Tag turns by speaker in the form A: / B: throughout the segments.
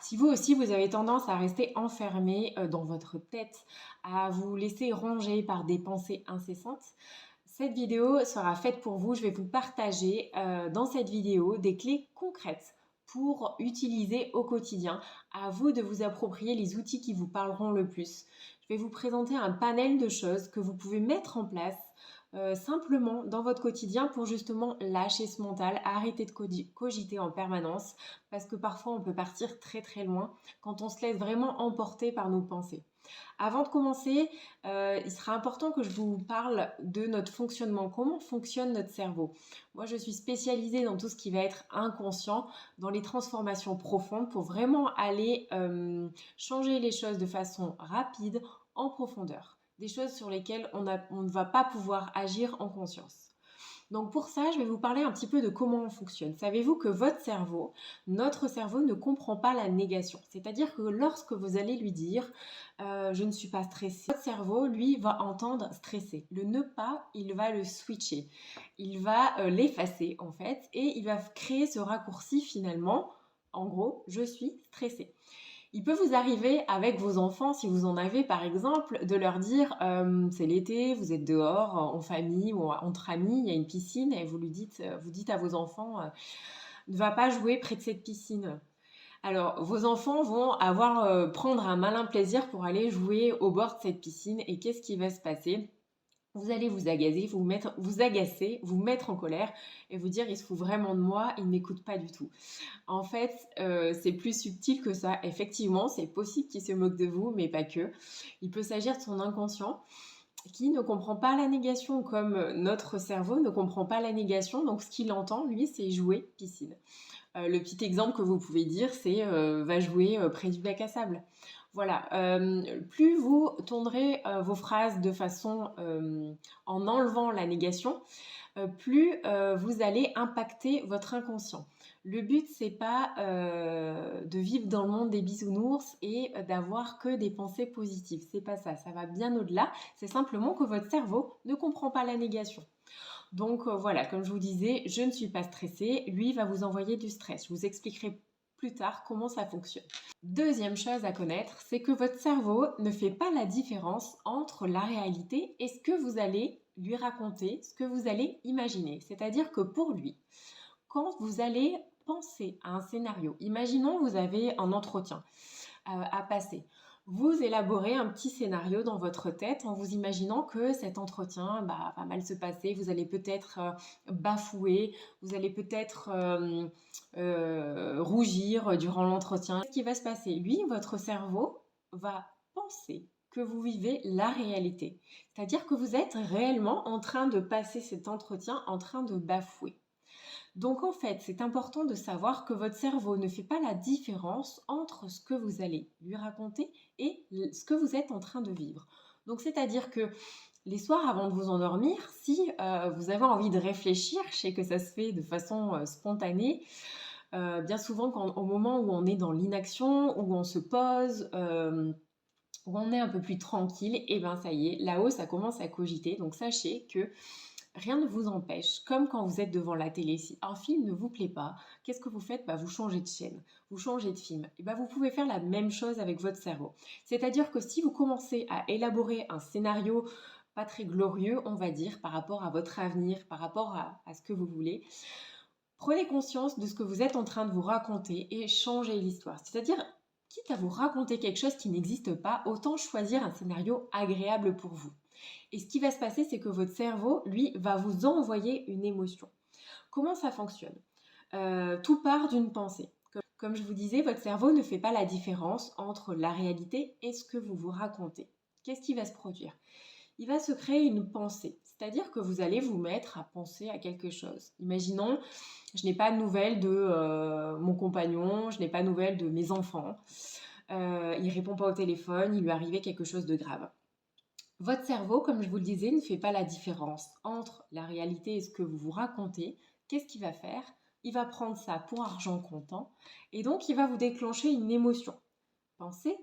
A: Si vous aussi, vous avez tendance à rester enfermé dans votre tête, à vous laisser ronger par des pensées incessantes, cette vidéo sera faite pour vous. Je vais vous partager dans cette vidéo des clés concrètes pour utiliser au quotidien. À vous de vous approprier les outils qui vous parleront le plus. Je vais vous présenter un panel de choses que vous pouvez mettre en place simplement dans votre quotidien pour justement lâcher ce mental, arrêter de cogiter en permanence parce que parfois on peut partir très très loin quand on se laisse vraiment emporter par nos pensées. Avant de commencer, il sera important que je vous parle de notre fonctionnement, comment fonctionne notre cerveau. Moi, je suis spécialisée dans tout ce qui va être inconscient, dans les transformations profondes pour vraiment aller changer les choses de façon rapide, en profondeur. Des choses sur lesquelles on ne va pas pouvoir agir en conscience. Donc pour ça, je vais vous parler un petit peu de comment on fonctionne. Savez-vous que votre cerveau, notre cerveau ne comprend pas la négation. C'est-à-dire que lorsque vous allez lui dire je ne suis pas stressé, votre cerveau, lui, va entendre stressé. Le ne pas, il va le switcher. Il va l'effacer en fait et il va créer ce raccourci finalement. En gros, je suis stressé. Il peut vous arriver avec vos enfants, si vous en avez par exemple, de leur dire c'est l'été, vous êtes dehors en famille ou entre amis, il y a une piscine et vous dites à vos enfants ne va pas jouer près de cette piscine. Alors vos enfants vont prendre un malin plaisir pour aller jouer au bord de cette piscine et qu'est-ce qui va se passer? Vous allez vous agacer, vous agacer, vous mettre en colère et vous dire il se fout vraiment de moi, il ne m'écoute pas du tout. En fait, c'est plus subtil que ça. Effectivement, c'est possible qu'il se moque de vous, mais pas que. Il peut s'agir de son inconscient qui ne comprend pas la négation comme notre cerveau ne comprend pas la négation. Donc, ce qu'il entend, lui, c'est jouer piscine. Le petit exemple que vous pouvez dire, c'est va jouer près du bac à sable. Voilà. Plus vous tournerez vos phrases de façon en enlevant la négation, plus vous allez impacter votre inconscient. Le but, c'est pas de vivre dans le monde des bisounours et d'avoir que des pensées positives. C'est pas ça. Ça va bien au-delà. C'est simplement que votre cerveau ne comprend pas la négation. Donc voilà, comme je vous disais, je ne suis pas stressée. Lui va vous envoyer du stress. Je vous expliquerai plus tard comment ça fonctionne. Deuxième chose à connaître, c'est que votre cerveau ne fait pas la différence entre la réalité et ce que vous allez lui raconter, ce que vous allez imaginer. C'est-à-dire que pour lui, quand vous allez penser à un scénario, imaginons vous avez un entretien à passer. Vous élaborez un petit scénario dans votre tête en vous imaginant que cet entretien va mal se passer, vous allez peut-être bafouer, vous allez peut-être rougir durant l'entretien. Qu'est-ce qui va se passer? Lui, votre cerveau va penser que vous vivez la réalité. C'est-à-dire que vous êtes réellement en train de passer cet entretien en train de bafouer. Donc en fait, c'est important de savoir que votre cerveau ne fait pas la différence entre ce que vous allez lui raconter et ce que vous êtes en train de vivre. Donc c'est-à-dire que les soirs avant de vous endormir, si vous avez envie de réfléchir, je sais que ça se fait de façon spontanée, bien souvent au moment où on est dans l'inaction, où on se pose, où on est un peu plus tranquille, et bien ça y est, là-haut ça commence à cogiter. Donc sachez que rien ne vous empêche, comme quand vous êtes devant la télé, si un film ne vous plaît pas, qu'est-ce que vous faites? Vous changez de chaîne, vous changez de film. Et vous pouvez faire la même chose avec votre cerveau. C'est-à-dire que si vous commencez à élaborer un scénario pas très glorieux, on va dire, par rapport à votre avenir, par rapport à ce que vous voulez, prenez conscience de ce que vous êtes en train de vous raconter et changez l'histoire. C'est-à-dire, quitte à vous raconter quelque chose qui n'existe pas, autant choisir un scénario agréable pour vous. Et ce qui va se passer, c'est que votre cerveau, lui, va vous envoyer une émotion. Comment ça fonctionne? Tout part d'une pensée. Comme je vous disais, votre cerveau ne fait pas la différence entre la réalité et ce que vous vous racontez. Qu'est-ce qui va se produire? Il va se créer une pensée, c'est-à-dire que vous allez vous mettre à penser à quelque chose. Imaginons, je n'ai pas de nouvelles de mon compagnon, je n'ai pas de nouvelles de mes enfants, il ne répond pas au téléphone, il lui est arrivé quelque chose de grave. Votre cerveau, comme je vous le disais, ne fait pas la différence entre la réalité et ce que vous vous racontez. Qu'est-ce qu'il va faire? Il va prendre ça pour argent comptant et donc il va vous déclencher une émotion. Pensez,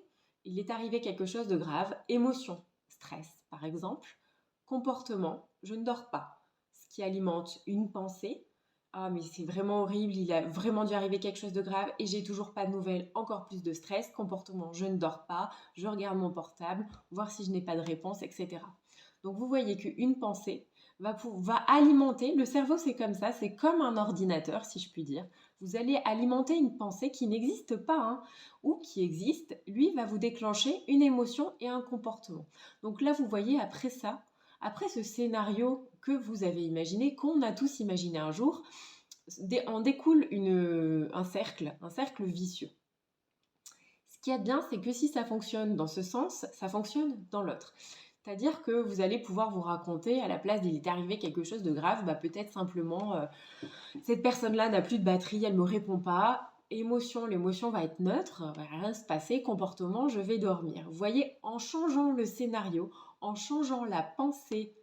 A: il est arrivé quelque chose de grave. Émotion, stress par exemple. Comportement, je ne dors pas. Ce qui alimente une pensée. Ah, mais c'est vraiment horrible, il a vraiment dû arriver quelque chose de grave et j'ai toujours pas de nouvelles, encore plus de stress, comportement, je ne dors pas, je regarde mon portable, voir si je n'ai pas de réponse, etc. Donc vous voyez qu'une pensée va alimenter, le cerveau c'est comme ça, c'est comme un ordinateur si je puis dire. Vous allez alimenter une pensée qui n'existe pas hein, ou qui existe, lui va vous déclencher une émotion et un comportement. Donc là vous voyez après ça, après ce scénario que vous avez imaginé, qu'on a tous imaginé un jour, en découle un cercle vicieux. Ce qui est bien, c'est que si ça fonctionne dans ce sens, ça fonctionne dans l'autre. C'est-à-dire que vous allez pouvoir vous raconter, à la place d'il est arrivé quelque chose de grave, bah peut-être simplement, cette personne-là n'a plus de batterie, elle ne me répond pas. Émotion, l'émotion va être neutre, va rien se passer. Comportement, je vais dormir. Vous voyez, en changeant le scénario, en changeant la pensée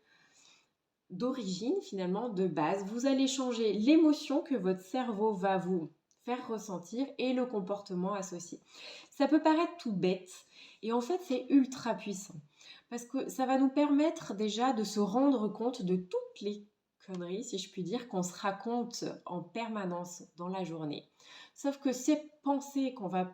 A: d'origine, finalement, de base, vous allez changer l'émotion que votre cerveau va vous faire ressentir et le comportement associé. Ça peut paraître tout bête et en fait c'est ultra puissant parce que ça va nous permettre déjà de se rendre compte de toutes les conneries, si je puis dire, qu'on se raconte en permanence dans la journée. Sauf que ces pensées qu'on va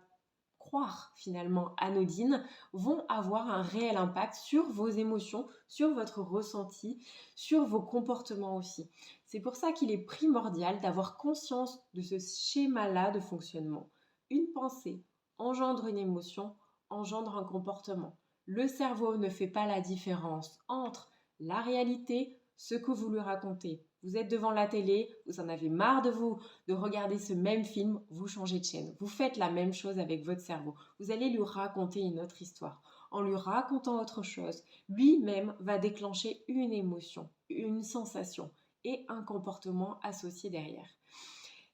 A: croire finalement anodines vont avoir un réel impact sur vos émotions, sur votre ressenti, sur vos comportements aussi. C'est pour ça qu'il est primordial d'avoir conscience de ce schéma-là de fonctionnement. Une pensée engendre une émotion, engendre un comportement. Le cerveau ne fait pas la différence entre la réalité, ce que vous lui racontez. Vous êtes devant la télé, vous en avez marre de regarder ce même film, vous changez de chaîne. Vous faites la même chose avec votre cerveau. Vous allez lui raconter une autre histoire. En lui racontant autre chose, lui-même va déclencher une émotion, une sensation et un comportement associé derrière.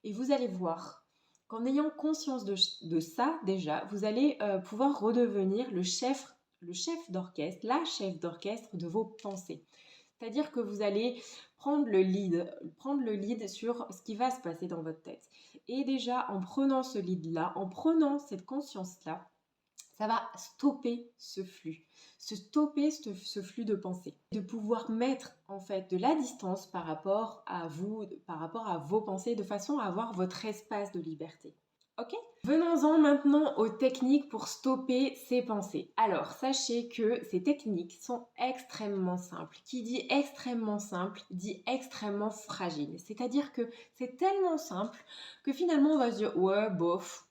A: Et vous allez voir qu'en ayant conscience de ça déjà, vous allez pouvoir redevenir le chef d'orchestre, la chef d'orchestre de vos pensées. C'est-à-dire que vous allez prendre le lead sur ce qui va se passer dans votre tête. Et déjà, en prenant ce lead-là, en prenant cette conscience-là, ça va stopper ce flux de pensée. De pouvoir mettre en fait de la distance par rapport à vous, par rapport à vos pensées, de façon à avoir votre espace de liberté. Ok ? Venons-en maintenant aux techniques pour stopper ces pensées. Alors, sachez que ces techniques sont extrêmement simples. Qui dit extrêmement simple, dit extrêmement fragile. C'est-à-dire que c'est tellement simple que finalement on va se dire « ouais, bof,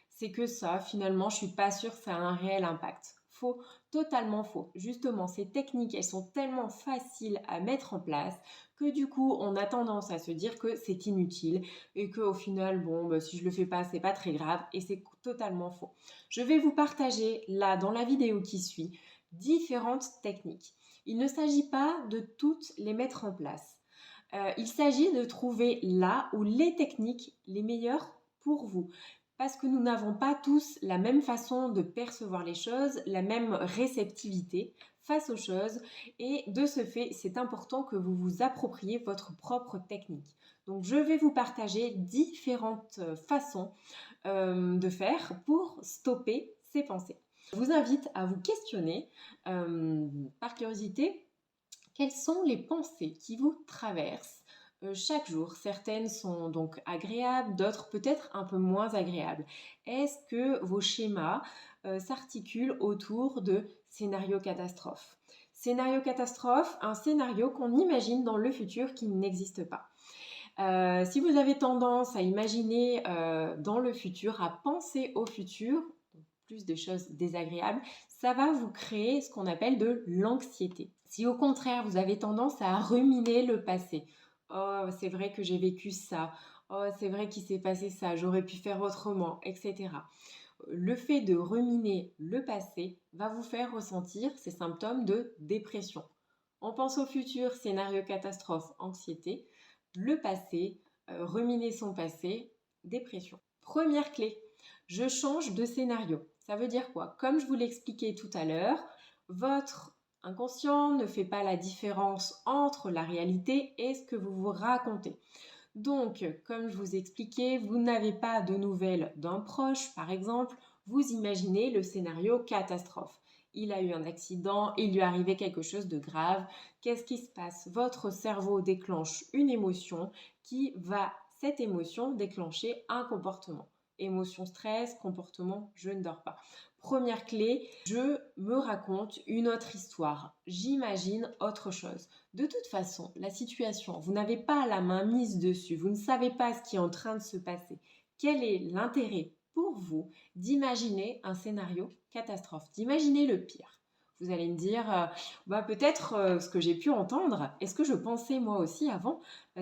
A: c'est que ça, finalement, je suis pas sûre que ça a un réel impact. » Faux, totalement faux. Justement, ces techniques, elles sont tellement faciles à mettre en place que du coup, on a tendance à se dire que c'est inutile et qu'au final, bon, bah, si je le fais pas, c'est pas très grave et c'est totalement faux. Je vais vous partager là, dans la vidéo qui suit, différentes techniques. Il ne s'agit pas de toutes les mettre en place. Il s'agit de trouver là où les techniques les meilleures pour vous. Parce que nous n'avons pas tous la même façon de percevoir les choses, la même réceptivité face aux choses. Et de ce fait, c'est important que vous vous appropriez votre propre technique. Donc, je vais vous partager différentes façons de faire pour stopper ces pensées. Je vous invite à vous questionner par curiosité, quelles sont les pensées qui vous traversent chaque jour? Certaines sont donc agréables, d'autres peut-être un peu moins agréables. Est-ce que vos schémas s'articulent autour de scénarios catastrophes? Scénario catastrophe, un scénario qu'on imagine dans le futur qui n'existe pas. Si vous avez tendance à imaginer dans le futur, à penser au futur, plus des choses désagréables, ça va vous créer ce qu'on appelle de l'anxiété. Si au contraire, vous avez tendance à ruminer le passé, oh, c'est vrai que j'ai vécu ça, oh, c'est vrai qu'il s'est passé ça, j'aurais pu faire autrement, etc. Le fait de ruminer le passé va vous faire ressentir ces symptômes de dépression. On pense au futur, scénario catastrophe, anxiété. Le passé, ruminer son passé, dépression. Première clé, je change de scénario. Ça veut dire quoi? Comme je vous l'expliquais tout à l'heure, votre inconscient ne fait pas la différence entre la réalité et ce que vous vous racontez. Donc, comme je vous expliquais, vous n'avez pas de nouvelles d'un proche, par exemple, vous imaginez le scénario catastrophe. Il a eu un accident, il lui est arrivé quelque chose de grave. Qu'est-ce qui se passe? Votre cerveau déclenche une émotion qui va, cette émotion, déclencher un comportement. Émotion, stress, comportement, je ne dors pas. Première clé, je me raconte une autre histoire. J'imagine autre chose. De toute façon, la situation, vous n'avez pas la main mise dessus. Vous ne savez pas ce qui est en train de se passer. Quel est l'intérêt pour vous d'imaginer un scénario catastrophe, d'imaginer le pire? Vous allez me dire, peut-être ce que j'ai pu entendre, et ce que je pensais moi aussi avant,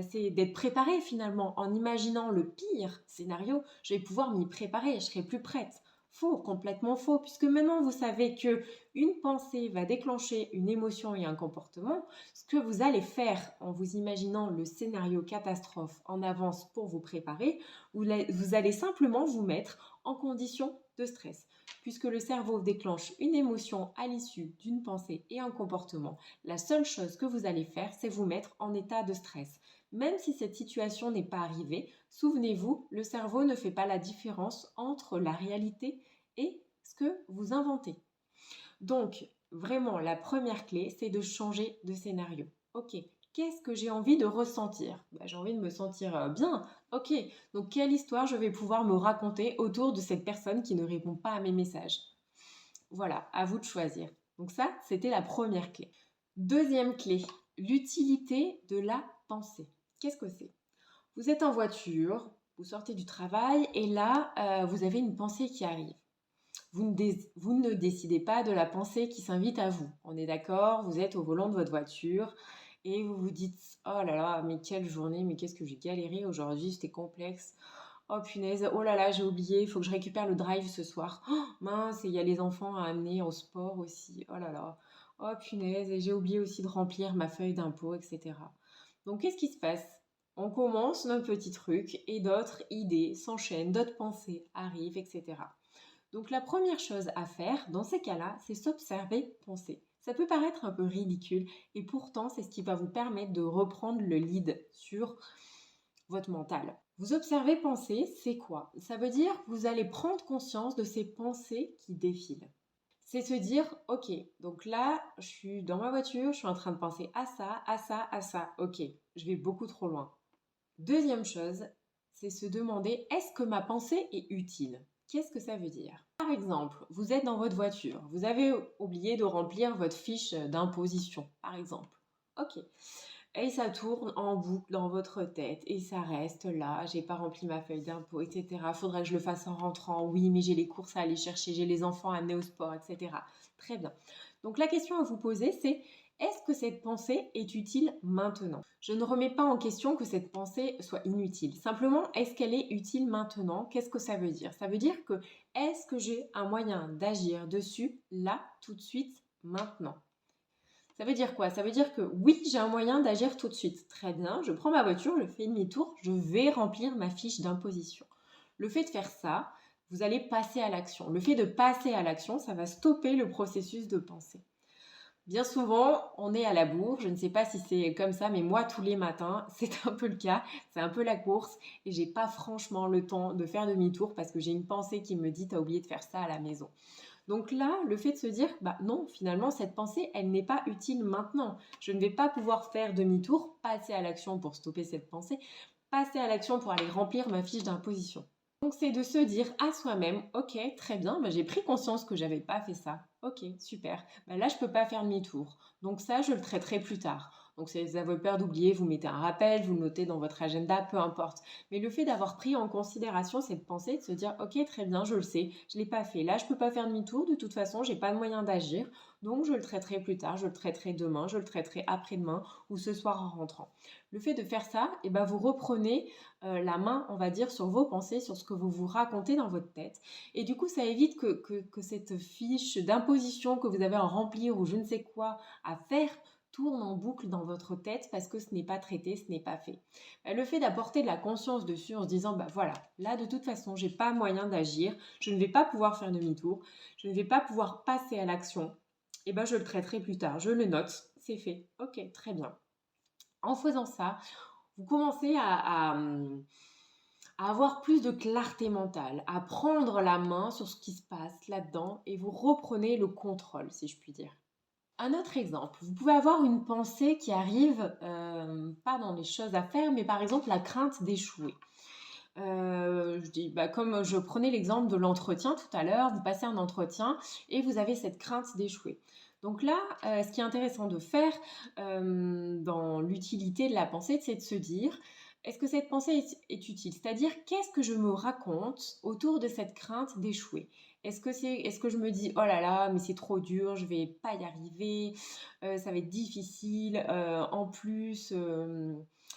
A: c'est d'être préparé finalement. En imaginant le pire scénario, je vais pouvoir m'y préparer, je serai plus prête. Faux, complètement faux, puisque maintenant vous savez que une pensée va déclencher une émotion et un comportement. Ce que vous allez faire en vous imaginant le scénario catastrophe en avance pour vous préparer, vous allez simplement vous mettre en condition de stress. Puisque le cerveau déclenche une émotion à l'issue d'une pensée et un comportement, la seule chose que vous allez faire, c'est vous mettre en état de stress. Même si cette situation n'est pas arrivée, souvenez-vous, le cerveau ne fait pas la différence entre la réalité et ce que vous inventez. Donc, vraiment, la première clé, c'est de changer de scénario. Ok, qu'est-ce que j'ai envie de ressentir? J'ai envie de me sentir bien. Ok, donc quelle histoire je vais pouvoir me raconter autour de cette personne qui ne répond pas à mes messages? Voilà, à vous de choisir. Donc ça, c'était la première clé. Deuxième clé, l'utilité de la pensée. Qu'est-ce que c'est? Vous êtes en voiture, vous sortez du travail et là, vous avez une pensée qui arrive. Vous ne décidez pas de la pensée qui s'invite à vous. On est d'accord, vous êtes au volant de votre voiture et vous vous dites oh là là, mais quelle journée, mais qu'est-ce que j'ai galéré aujourd'hui, c'était complexe. Oh punaise, oh là là, j'ai oublié, il faut que je récupère le drive ce soir. Oh mince, il y a les enfants à amener au sport aussi. Oh là là. Oh punaise, et j'ai oublié aussi de remplir ma feuille d'impôt, etc. Donc qu'est-ce qui se passe? On commence nos petits trucs et d'autres idées s'enchaînent, d'autres pensées arrivent, etc. Donc la première chose à faire dans ces cas-là, c'est s'observer, penser. Ça peut paraître un peu ridicule et pourtant c'est ce qui va vous permettre de reprendre le lead sur votre mental. Vous observez, penser, c'est quoi? Ça veut dire que vous allez prendre conscience de ces pensées qui défilent. C'est se dire, ok, donc là, je suis dans ma voiture, je suis en train de penser à ça, à ça, à ça. Ok, je vais beaucoup trop loin. Deuxième chose, c'est se demander, est-ce que ma pensée est utile? Qu'est-ce que ça veut dire? Par exemple, vous êtes dans votre voiture, vous avez oublié de remplir votre fiche d'imposition, par exemple. Ok. Et ça tourne en boucle dans votre tête et ça reste là. J'ai pas rempli ma feuille d'impôt, etc. Faudrait que je le fasse en rentrant. Oui, mais j'ai les courses à aller chercher, j'ai les enfants à amener au sport, etc. Très bien. Donc la question à vous poser, c'est est-ce que cette pensée est utile maintenant? Je ne remets pas en question que cette pensée soit inutile. Simplement, est-ce qu'elle est utile maintenant? Qu'est-ce que ça veut dire? Ça veut dire que est-ce que j'ai un moyen d'agir dessus là, tout de suite, maintenant? Ça veut dire quoi? Ça veut dire que oui, j'ai un moyen d'agir tout de suite. Très bien, je prends ma voiture, je fais demi-tour, je vais remplir ma fiche d'imposition. Le fait de faire ça, vous allez passer à l'action. Le fait de passer à l'action, ça va stopper le processus de pensée. Bien souvent, on est à la bourre. Je ne sais pas si c'est comme ça, mais moi, tous les matins, c'est un peu le cas. C'est un peu la course et j'ai pas franchement le temps de faire demi-tour parce que j'ai une pensée qui me dit, t'as oublié de faire ça à la maison. Donc là, le fait de se dire, non, finalement, cette pensée, elle n'est pas utile maintenant. Je ne vais pas pouvoir faire demi-tour, passer à l'action pour stopper cette pensée, passer à l'action pour aller remplir ma fiche d'imposition. Donc c'est de se dire à soi-même, ok, très bien, j'ai pris conscience que j'avais pas fait ça. Ok, super. Là, je peux pas faire demi-tour. Donc ça, je le traiterai plus tard. Donc si vous avez peur d'oublier, vous mettez un rappel, vous le notez dans votre agenda, peu importe. Mais le fait d'avoir pris en considération cette pensée, de se dire, ok, très bien, je le sais, je l'ai pas fait. Là, je peux pas faire demi-tour. De toute façon, j'ai pas de moyen d'agir. Donc je le traiterai plus tard, je le traiterai demain, je le traiterai après-demain ou ce soir en rentrant. Le fait de faire ça, vous reprenez la main, on va dire, sur vos pensées, sur ce que vous vous racontez dans votre tête. Et du coup, ça évite que cette fiche d'imposition que vous avez à remplir ou je ne sais quoi à faire tourne en boucle dans votre tête parce que ce n'est pas traité, ce n'est pas fait. Le fait d'apporter de la conscience dessus en se disant, voilà, là de toute façon, j'ai pas moyen d'agir, je ne vais pas pouvoir faire demi-tour, je ne vais pas pouvoir passer à l'action, je le traiterai plus tard, je le note, c'est fait. Ok, très bien. En faisant ça, vous commencez à avoir plus de clarté mentale, à prendre la main sur ce qui se passe là-dedans et vous reprenez le contrôle, si je puis dire. Un autre exemple, vous pouvez avoir une pensée qui arrive, pas dans les choses à faire, mais par exemple la crainte d'échouer. Je dis, bah, comme je prenais l'exemple de l'entretien tout à l'heure, vous passez un entretien et vous avez cette crainte d'échouer. Donc là, ce qui est intéressant de faire dans l'utilité de la pensée, c'est de se dire, est-ce que cette pensée est utile? C'est-à-dire, qu'est-ce que je me raconte autour de cette crainte d'échouer? Est-ce que je me dis, oh là là, mais c'est trop dur, je vais pas y arriver, ça va être difficile, en plus,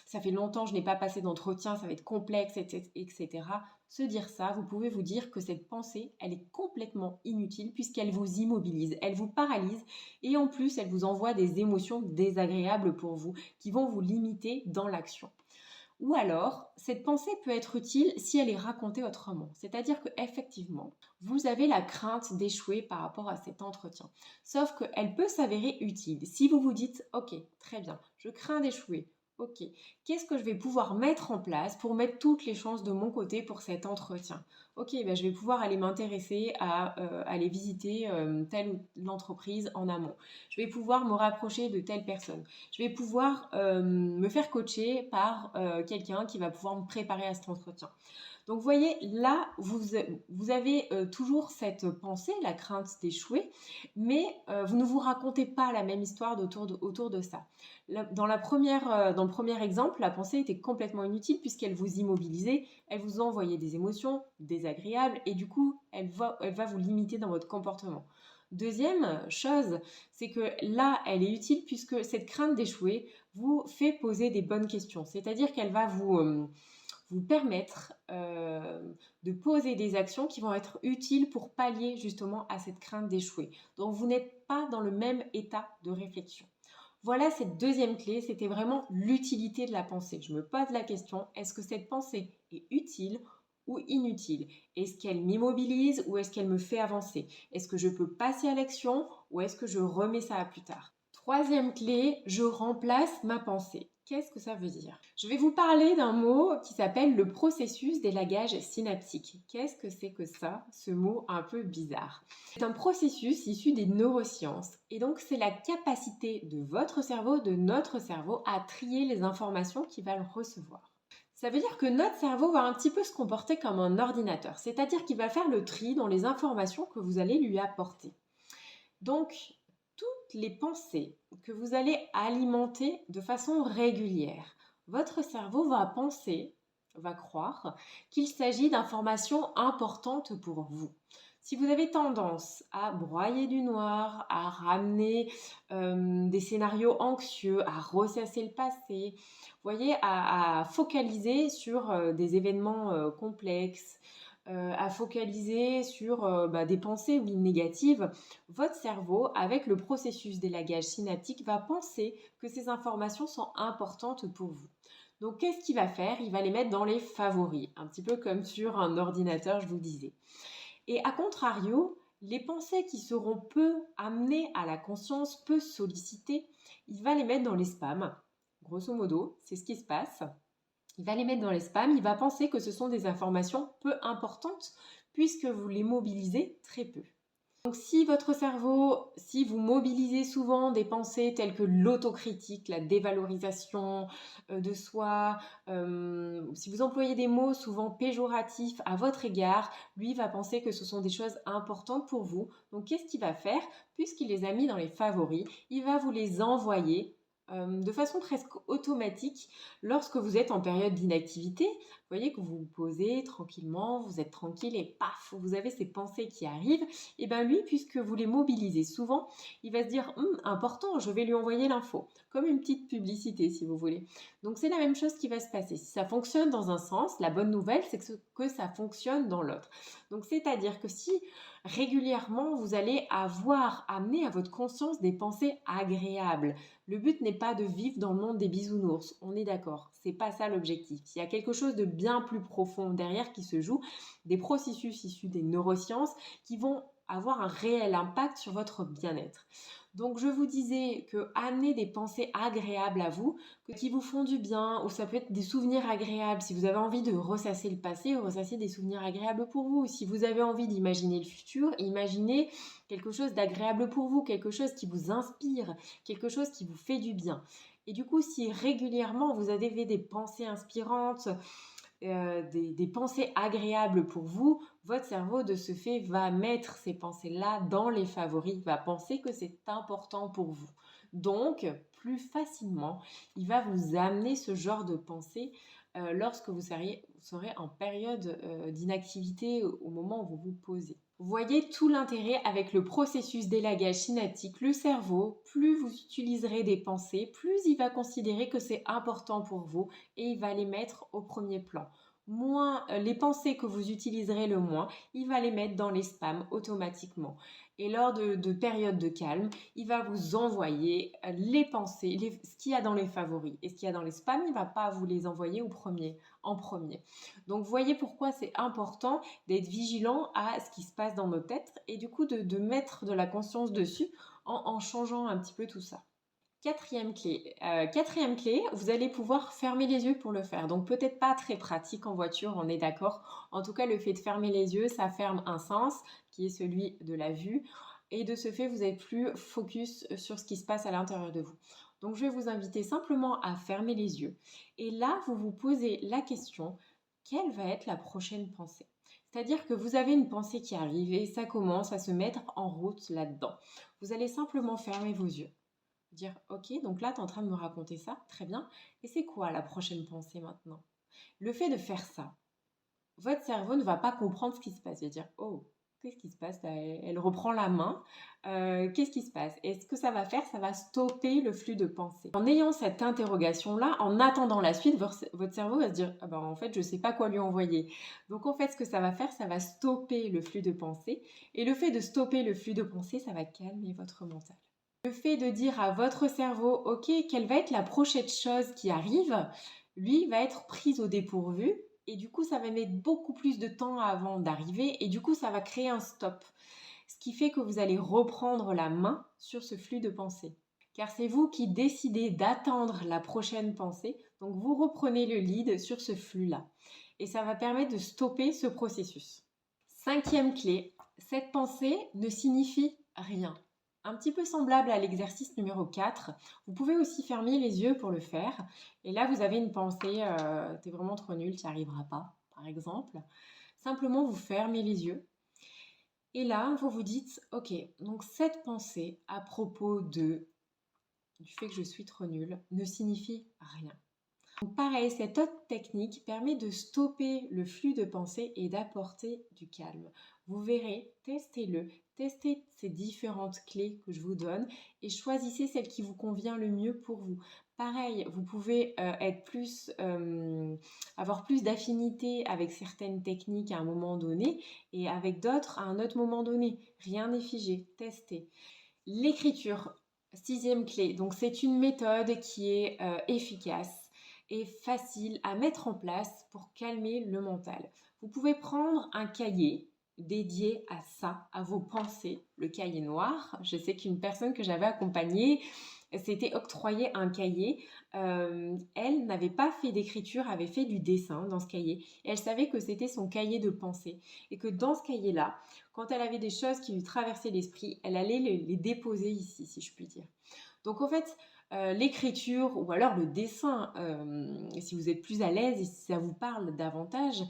A: ça fait longtemps que je n'ai pas passé d'entretien, ça va être complexe, etc. Se dire ça, vous pouvez vous dire que cette pensée, elle est complètement inutile puisqu'elle vous immobilise, elle vous paralyse et en plus, elle vous envoie des émotions désagréables pour vous qui vont vous limiter dans l'action. Ou alors, cette pensée peut être utile si elle est racontée autrement. C'est-à-dire qu'effectivement, vous avez la crainte d'échouer par rapport à cet entretien. Sauf qu'elle peut s'avérer utile. Si vous vous dites, ok, très bien, je crains d'échouer. Ok, qu'est-ce que je vais pouvoir mettre en place pour mettre toutes les chances de mon côté pour cet entretien? Ok, ben je vais pouvoir aller m'intéresser à aller visiter telle ou l'entreprise en amont. Je vais pouvoir me rapprocher de telle personne. Je vais pouvoir me faire coacher par quelqu'un qui va pouvoir me préparer à cet entretien. Donc, vous voyez, là, vous avez toujours cette pensée, la crainte d'échouer, mais vous ne vous racontez pas la même histoire autour de ça. Dans le premier exemple, la pensée était complètement inutile puisqu'elle vous immobilisait, elle vous envoyait des émotions désagréables et du coup, elle va vous limiter dans votre comportement. Deuxième chose, c'est que là, elle est utile puisque cette crainte d'échouer vous fait poser des bonnes questions. C'est-à-dire qu'elle va vous permettre de poser des actions qui vont être utiles pour pallier justement à cette crainte d'échouer. Donc, vous n'êtes pas dans le même état de réflexion. Voilà, cette deuxième clé, c'était vraiment l'utilité de la pensée. Je me pose la question, est-ce que cette pensée est utile ou inutile? Est-ce qu'elle m'immobilise ou est-ce qu'elle me fait avancer? Est-ce que je peux passer à l'action ou est-ce que je remets ça à plus tard? Troisième clé, je remplace ma pensée. Qu'est-ce que ça veut dire? Je vais vous parler d'un mot qui s'appelle le processus d'élagage synaptique. Qu'est-ce que c'est que ça, ce mot un peu bizarre? C'est un processus issu des neurosciences et donc c'est la capacité de votre cerveau, de notre cerveau, à trier les informations qu'il va recevoir. Ça veut dire que notre cerveau va un petit peu se comporter comme un ordinateur, c'est-à-dire qu'il va faire le tri dans les informations que vous allez lui apporter. Donc, toutes les pensées que vous allez alimenter de façon régulière, votre cerveau va penser, va croire qu'il s'agit d'informations importantes pour vous. Si vous avez tendance à broyer du noir, à ramener des scénarios anxieux, à ressasser le passé, voyez, à focaliser sur des événements complexes, à focaliser sur des pensées oui, négatives, votre cerveau, avec le processus d'élagage synaptique, va penser que ces informations sont importantes pour vous. Donc, qu'est-ce qu'il va faire? Il va les mettre dans les favoris, un petit peu comme sur un ordinateur, je vous disais. Et à contrario, les pensées qui seront peu amenées à la conscience, peu sollicitées, il va les mettre dans les spams. Grosso modo, c'est ce qui se passe. Il va les mettre dans les spams, il va penser que ce sont des informations peu importantes puisque vous les mobilisez très peu. Donc si votre cerveau, si vous mobilisez souvent des pensées telles que l'autocritique, la dévalorisation de soi, si vous employez des mots souvent péjoratifs à votre égard, lui va penser que ce sont des choses importantes pour vous. Donc qu'est-ce qu'il va faire? Puisqu'il les a mis dans les favoris, il va vous les envoyer de façon presque automatique lorsque vous êtes en période d'inactivité. Vous voyez que vous vous posez tranquillement, vous êtes tranquille et paf, vous avez ces pensées qui arrivent. Et bien lui, puisque vous les mobilisez souvent, il va se dire important, je vais lui envoyer l'info. Comme une petite publicité si vous voulez. Donc c'est la même chose qui va se passer. Si ça fonctionne dans un sens, la bonne nouvelle c'est que ça fonctionne dans l'autre. Donc c'est-à-dire que si régulièrement vous allez avoir amené à votre conscience des pensées agréables, le but n'est pas de vivre dans le monde des bisounours, on est d'accord, c'est pas ça l'objectif. Il y a quelque chose de bien plus profond derrière qui se joue, des processus issus des neurosciences qui vont avoir un réel impact sur votre bien-être. Donc je vous disais que amener des pensées agréables à vous, qui vous font du bien, ou ça peut être des souvenirs agréables. Si vous avez envie de ressasser le passé, ressassez des souvenirs agréables pour vous. Si vous avez envie d'imaginer le futur, imaginez quelque chose d'agréable pour vous, quelque chose qui vous inspire, quelque chose qui vous fait du bien. Et du coup, si régulièrement vous avez des pensées inspirantes, des pensées agréables pour vous, votre cerveau de ce fait va mettre ces pensées-là dans les favoris, va penser que c'est important pour vous. Donc, plus facilement, il va vous amener ce genre de pensée lorsque vous serez en période d'inactivité au moment où vous vous posez. Vous voyez tout l'intérêt avec le processus d'élagage synaptique. Le cerveau, plus vous utiliserez des pensées, plus il va considérer que c'est important pour vous et il va les mettre au premier plan. Moins les pensées que vous utiliserez le moins, il va les mettre dans les spams automatiquement. Et lors de périodes de calme, il va vous envoyer les pensées, ce qu'il y a dans les favoris. Et ce qu'il y a dans les spams, il ne va pas vous les envoyer en premier. Donc, vous voyez pourquoi c'est important d'être vigilant à ce qui se passe dans nos têtes et du coup de mettre de la conscience dessus en changeant un petit peu tout ça. Quatrième clé, vous allez pouvoir fermer les yeux pour le faire. Donc peut-être pas très pratique en voiture, on est d'accord. En tout cas, le fait de fermer les yeux, ça ferme un sens qui est celui de la vue. Et de ce fait, vous n'êtes plus focus sur ce qui se passe à l'intérieur de vous. Donc je vais vous inviter simplement à fermer les yeux. Et là, vous vous posez la question, quelle va être la prochaine pensée? C'est-à-dire que vous avez une pensée qui arrive et ça commence à se mettre en route là-dedans. Vous allez simplement fermer vos yeux. Dire, ok, donc là, tu es en train de me raconter ça, très bien. Et c'est quoi la prochaine pensée maintenant? Le fait de faire ça, votre cerveau ne va pas comprendre ce qui se passe. Il va dire, oh, qu'est-ce qui se passe? Elle reprend la main. Qu'est-ce qui se passe? Et ce que ça va faire, ça va stopper le flux de pensée. En ayant cette interrogation-là, en attendant la suite, votre cerveau va se dire, ah ben, en fait, je ne sais pas quoi lui envoyer. Donc, en fait, ce que ça va faire, ça va stopper le flux de pensée. Et le fait de stopper le flux de pensée, ça va calmer votre mental. Le fait de dire à votre cerveau, ok, quelle va être la prochaine chose qui arrive, lui va être pris au dépourvu et du coup, ça va mettre beaucoup plus de temps avant d'arriver et du coup, ça va créer un stop. Ce qui fait que vous allez reprendre la main sur ce flux de pensée. Car c'est vous qui décidez d'attendre la prochaine pensée, donc vous reprenez le lead sur ce flux-là. Et ça va permettre de stopper ce processus. Cinquième clé, cette pensée ne signifie rien. Un petit peu semblable à l'exercice numéro 4, vous pouvez aussi fermer les yeux pour le faire. Et là, vous avez une pensée, t'es vraiment trop nul, tu n'y arriveras pas, par exemple. Simplement, vous fermez les yeux. Et là, vous vous dites, ok, donc cette pensée à propos du fait que je suis trop nulle ne signifie rien. Donc pareil, cette autre technique permet de stopper le flux de pensée et d'apporter du calme. Vous verrez, testez-le, testez ces différentes clés que je vous donne et choisissez celle qui vous convient le mieux pour vous. Pareil, vous pouvez avoir plus d'affinité avec certaines techniques à un moment donné et avec d'autres à un autre moment donné. Rien n'est figé, testez. L'écriture, sixième clé, donc c'est une méthode qui est efficace et facile à mettre en place pour calmer le mental. Vous pouvez prendre un cahier dédié à ça, à vos pensées, le cahier noir. Je sais qu'une personne que j'avais accompagnée s'était octroyé un cahier. Elle n'avait pas fait d'écriture, avait fait du dessin dans ce cahier. Et elle savait que c'était son cahier de pensée et que dans ce cahier-là, quand elle avait des choses qui lui traversaient l'esprit, elle allait les déposer ici, si je puis dire. Donc en fait, l'écriture ou alors le dessin, si vous êtes plus à l'aise et si ça vous parle davantage,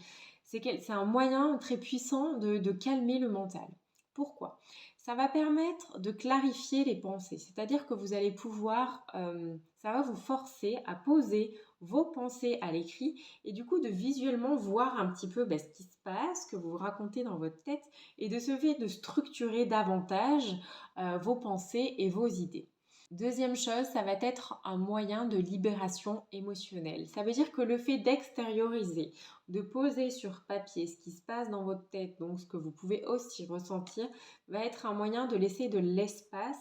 A: c'est un moyen très puissant de calmer le mental. Pourquoi? Ça va permettre de clarifier les pensées, c'est-à-dire que vous allez pouvoir, ça va vous forcer à poser vos pensées à l'écrit et du coup de visuellement voir un petit peu ce qui se passe, que vous racontez dans votre tête et de ce fait de structurer davantage vos pensées et vos idées. Deuxième chose, ça va être un moyen de libération émotionnelle. Ça veut dire que le fait d'extérioriser, de poser sur papier ce qui se passe dans votre tête, donc ce que vous pouvez aussi ressentir, va être un moyen de laisser de l'espace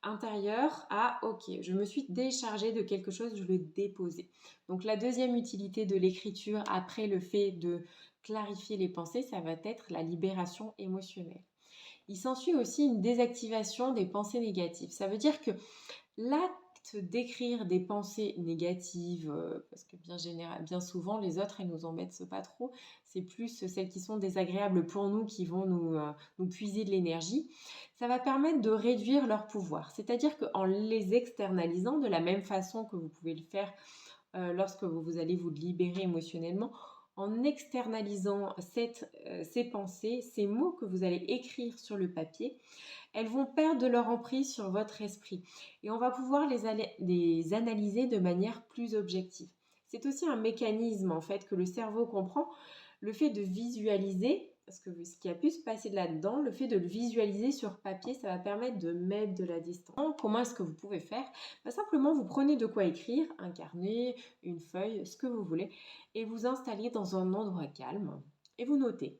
A: intérieur à ok, je me suis déchargée de quelque chose, je le déposer. Donc la deuxième utilité de l'écriture après le fait de clarifier les pensées, ça va être la libération émotionnelle. Il s'ensuit aussi une désactivation des pensées négatives. Ça veut dire que l'acte d'écrire des pensées négatives, parce que bien souvent les autres, elles nous embêtent pas trop, c'est plus celles qui sont désagréables pour nous qui vont nous puiser de l'énergie, ça va permettre de réduire leur pouvoir. C'est-à-dire qu'en les externalisant, de la même façon que vous pouvez le faire lorsque vous allez vous libérer émotionnellement, en externalisant ces pensées, ces mots que vous allez écrire sur le papier, elles vont perdre leur emprise sur votre esprit et on va pouvoir les analyser de manière plus objective. C'est aussi un mécanisme en fait que le cerveau comprend, le fait de visualiser, parce que ce qui a pu se passer là-dedans, le fait de le visualiser sur papier, ça va permettre de mettre de la distance. Comment est-ce que vous pouvez faire? Simplement, vous prenez de quoi écrire, un carnet, une feuille, ce que vous voulez, et vous installez dans un endroit calme et vous notez,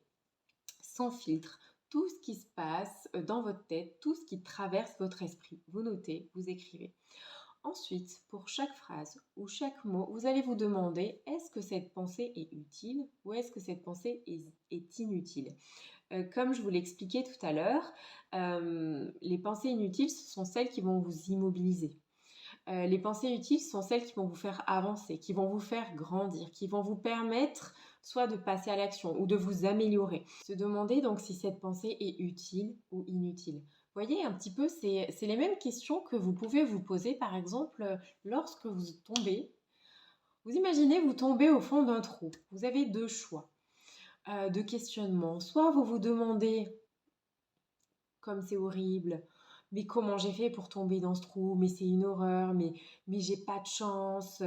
A: sans filtre, tout ce qui se passe dans votre tête, tout ce qui traverse votre esprit. Vous notez, vous écrivez. Ensuite, pour chaque phrase ou chaque mot, vous allez vous demander est-ce que cette pensée est utile ou est-ce que cette pensée est inutile. Comme je vous l'expliquais tout à l'heure, les pensées inutiles, ce sont celles qui vont vous immobiliser. Les pensées utiles sont celles qui vont vous faire avancer, qui vont vous faire grandir, qui vont vous permettre soit de passer à l'action ou de vous améliorer. Se demander donc si cette pensée est utile ou inutile. Vous voyez un petit peu, c'est les mêmes questions que vous pouvez vous poser par exemple lorsque vous tombez. Vous imaginez, vous tombez au fond d'un trou. Vous avez deux choix de questionnement. Soit vous vous demandez comme c'est horrible, mais comment j'ai fait pour tomber dans ce trou, mais c'est une horreur, mais j'ai pas de chance,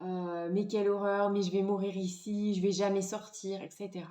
A: mais quelle horreur, mais je vais mourir ici, je vais jamais sortir, etc.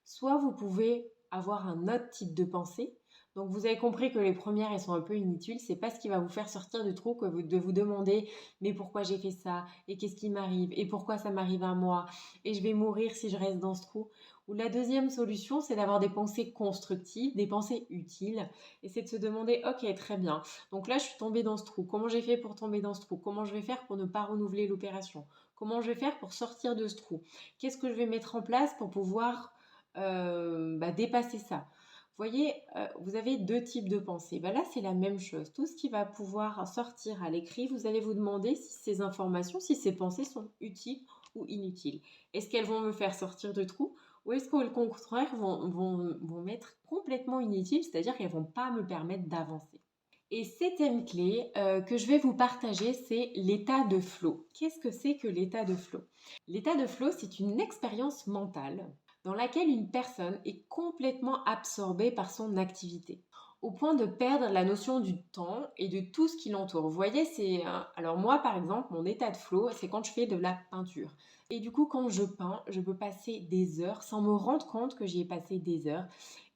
A: Soit vous pouvez avoir un autre type de pensée. Donc vous avez compris que les premières, elles sont un peu inutiles. C'est pas ce qui va vous faire sortir du trou de vous demander mais pourquoi j'ai fait ça et qu'est-ce qui m'arrive et pourquoi ça m'arrive à moi et je vais mourir si je reste dans ce trou. Ou la deuxième solution, c'est d'avoir des pensées constructives, des pensées utiles et c'est de se demander ok très bien. Donc là je suis tombée dans ce trou. Comment j'ai fait pour tomber dans ce trou? Comment je vais faire pour ne pas renouveler l'opération? Comment je vais faire pour sortir de ce trou? Qu'est-ce que je vais mettre en place pour pouvoir dépasser ça? Vous voyez, vous avez deux types de pensées. Là, c'est la même chose. Tout ce qui va pouvoir sortir à l'écrit, vous allez vous demander si ces informations, si ces pensées sont utiles ou inutiles. Est-ce qu'elles vont me faire sortir du trou ou est-ce qu'au contraire vont m'être complètement inutiles, c'est-à-dire qu'elles ne vont pas me permettre d'avancer? Et septième clé que je vais vous partager, c'est l'état de flow. Qu'est-ce que c'est que l'état de flow? L'état de flow, c'est une expérience mentale dans laquelle une personne est complètement absorbée par son activité, au point de perdre la notion du temps et de tout ce qui l'entoure. Vous voyez, alors moi par exemple, mon état de flow, c'est quand je fais de la peinture. Et du coup, quand je peins, je peux passer des heures sans me rendre compte que j'y ai passé des heures.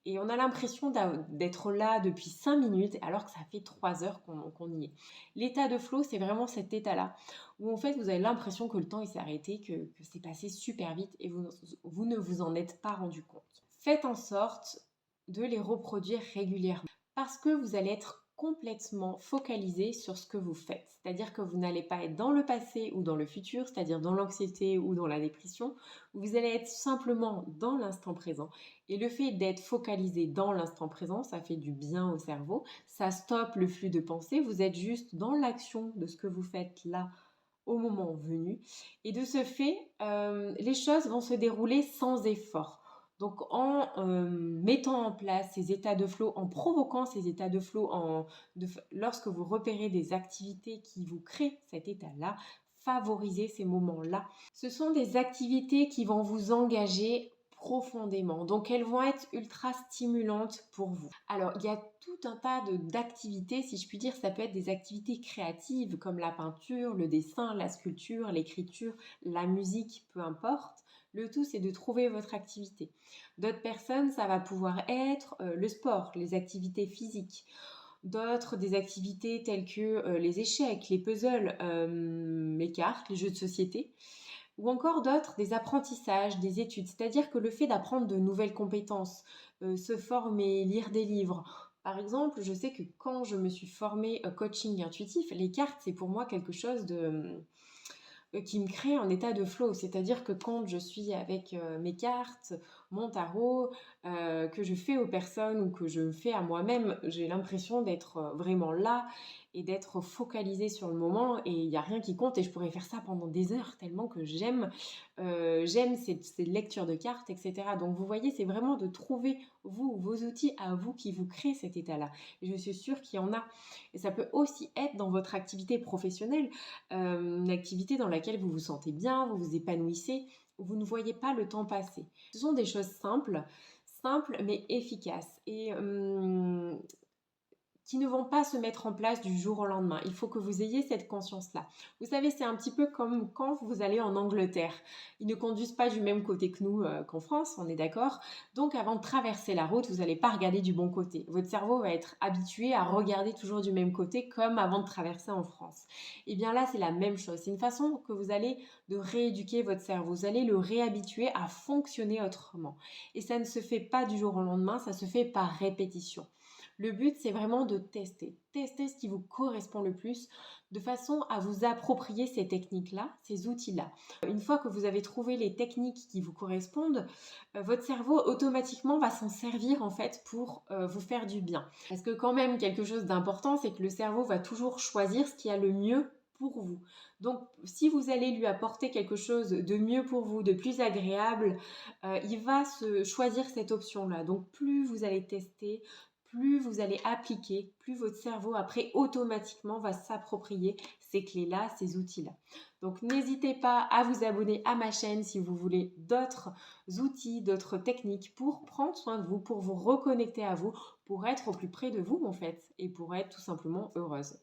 A: Et on a l'impression d'être là depuis 5 minutes alors que ça fait 3 heures qu'on y est. L'état de flow, c'est vraiment cet état-là où en fait vous avez l'impression que le temps il s'est arrêté, que c'est passé super vite et vous ne vous en êtes pas rendu compte. Faites en sorte de les reproduire régulièrement parce que vous allez être complètement focalisé sur ce que vous faites. C'est-à-dire que vous n'allez pas être dans le passé ou dans le futur, c'est-à-dire dans l'anxiété ou dans la dépression. Vous allez être simplement dans l'instant présent. Et le fait d'être focalisé dans l'instant présent, ça fait du bien au cerveau. Ça stoppe le flux de pensée. Vous êtes juste dans l'action de ce que vous faites là au moment venu. Et de ce fait, les choses vont se dérouler sans effort. Donc en mettant en place ces états de flow, en provoquant ces états de flow, lorsque vous repérez des activités qui vous créent cet état-là, favorisez ces moments-là. Ce sont des activités qui vont vous engager profondément. Donc elles vont être ultra stimulantes pour vous. Alors il y a tout un tas d'activités, si je puis dire, ça peut être des activités créatives comme la peinture, le dessin, la sculpture, l'écriture, la musique, peu importe. Le tout, c'est de trouver votre activité. D'autres personnes, ça va pouvoir être le sport, les activités physiques. D'autres, des activités telles que les échecs, les puzzles, les cartes, les jeux de société. Ou encore d'autres, des apprentissages, des études. C'est-à-dire que le fait d'apprendre de nouvelles compétences, se former, lire des livres. Par exemple, je sais que quand je me suis formée coaching intuitif, les cartes, c'est pour moi quelque chose qui me crée un état de flow. C'est-à-dire que quand je suis avec mes cartes, mon tarot, que je fais aux personnes ou que je fais à moi-même, j'ai l'impression d'être vraiment là et d'être focalisée sur le moment et il n'y a rien qui compte et je pourrais faire ça pendant des heures tellement que j'aime ces lectures de cartes, etc. Donc vous voyez, c'est vraiment de trouver vous, vos outils à vous qui vous créent cet état-là. Et je suis sûre qu'il y en a. Et ça peut aussi être dans votre activité professionnelle, une activité dans laquelle vous vous sentez bien, vous vous épanouissez, vous ne voyez pas le temps passer. Ce sont des choses simples, simples mais efficaces. Et qui ne vont pas se mettre en place du jour au lendemain. Il faut que vous ayez cette conscience-là. Vous savez, c'est un petit peu comme quand vous allez en Angleterre. Ils ne conduisent pas du même côté que nous qu'en France, on est d'accord. Donc avant de traverser la route, vous n'allez pas regarder du bon côté. Votre cerveau va être habitué à regarder toujours du même côté comme avant de traverser en France. Et bien là, c'est la même chose. C'est une façon que vous allez de rééduquer votre cerveau. Vous allez le réhabituer à fonctionner autrement. Et ça ne se fait pas du jour au lendemain, ça se fait par répétition. Le but, c'est vraiment de tester ce qui vous correspond le plus, de façon à vous approprier ces techniques-là, ces outils-là. Une fois que vous avez trouvé les techniques qui vous correspondent, votre cerveau automatiquement va s'en servir en fait pour vous faire du bien. Parce que quand même, quelque chose d'important, c'est que le cerveau va toujours choisir ce qui a le mieux pour vous. Donc, si vous allez lui apporter quelque chose de mieux pour vous, de plus agréable, il va se choisir cette option-là. Donc, plus vous allez tester, plus vous allez appliquer, plus votre cerveau après automatiquement va s'approprier ces clés-là, ces outils-là. Donc n'hésitez pas à vous abonner à ma chaîne si vous voulez d'autres outils, d'autres techniques pour prendre soin de vous, pour vous reconnecter à vous, pour être au plus près de vous en fait et pour être tout simplement heureuse.